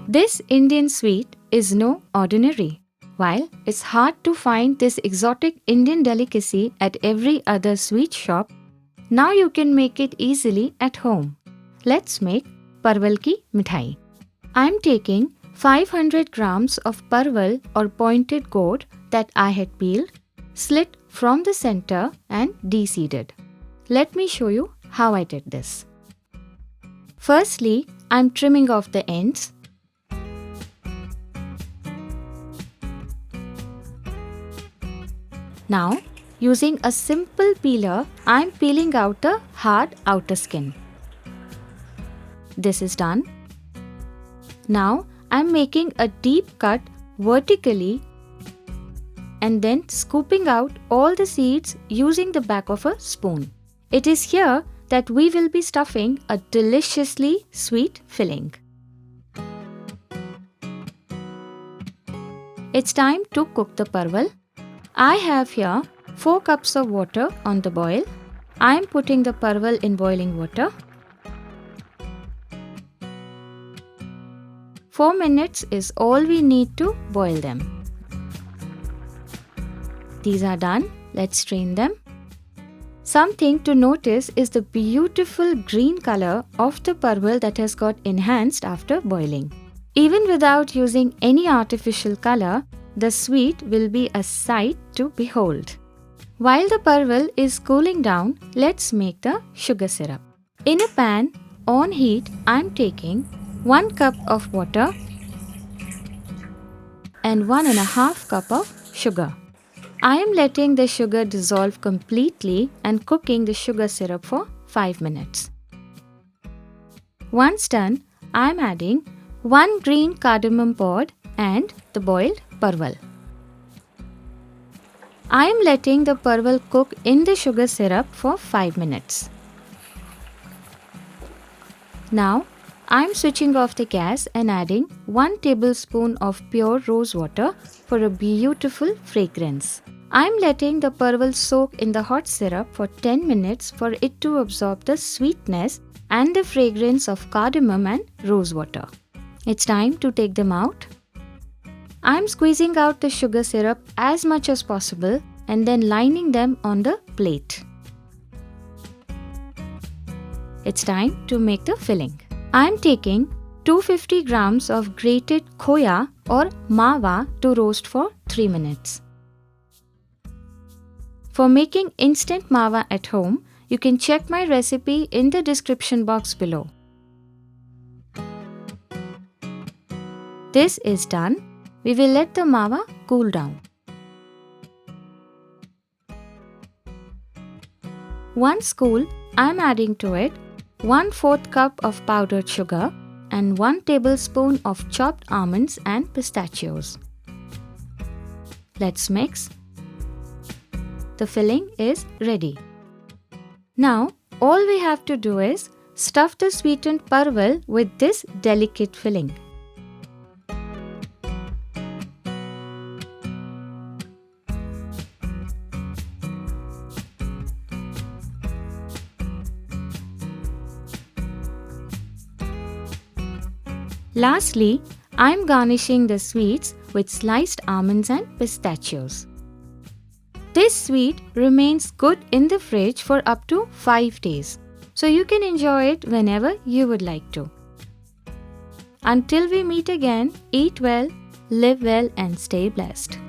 This Indian sweet is no ordinary. While it's hard to find this exotic Indian delicacy at every other sweet shop, now you can make it easily at home. Let's make Parwal Ki Mithai. I'm taking 500 grams of parwal or pointed gourd that I had peeled, slit from the center and deseeded. Let me show you how I did this. Firstly, I'm trimming off the ends. Now, using a simple peeler, I'm peeling out the hard outer skin. This is done. Now, I'm making a deep cut vertically and then scooping out all the seeds using the back of a spoon. It is here that we will be stuffing a deliciously sweet filling. It's time to cook the parwal. I have here 4 cups of water on the boil. I am putting the parwal in boiling water. 4 minutes is all we need to boil them. These are done. Let's strain them. Something to notice is the beautiful green color of the parwal that has got enhanced after boiling. Even without using any artificial color, the sweet will be a sight to behold. While the parwal is cooling down, let's make the sugar syrup. In a pan on heat, I am taking 1 cup of water and 1.5 cup of sugar. I am letting the sugar dissolve completely and cooking the sugar syrup for 5 minutes. Once done, I am adding 1 green cardamom pod and the boiled parwal. I am letting the parwal cook in the sugar syrup for 5 minutes. Now, I am switching off the gas and adding 1 tablespoon of pure rose water for a beautiful fragrance. I am letting the parwal soak in the hot syrup for 10 minutes for it to absorb the sweetness and the fragrance of cardamom and rose water. It's time to take them out. I am squeezing out the sugar syrup as much as possible and then lining them on the plate. It's time to make the filling. I am taking 250 grams of grated Khoya or Mawa to roast for 3 minutes. For making instant Mawa at home, you can check my recipe in the description box below. This is done. We will let the Mawa cool down. Once cool, I am adding to it 1/4 cup of powdered sugar and 1 tablespoon of chopped almonds and pistachios. Let's mix. The filling is ready. Now, all we have to do is stuff the sweetened parwal with this delicate filling. Lastly, I am garnishing the sweets with sliced almonds and pistachios. This sweet remains good in the fridge for up to 5 days, so you can enjoy it whenever you would like to. Until we meet again, eat well, live well and stay blessed.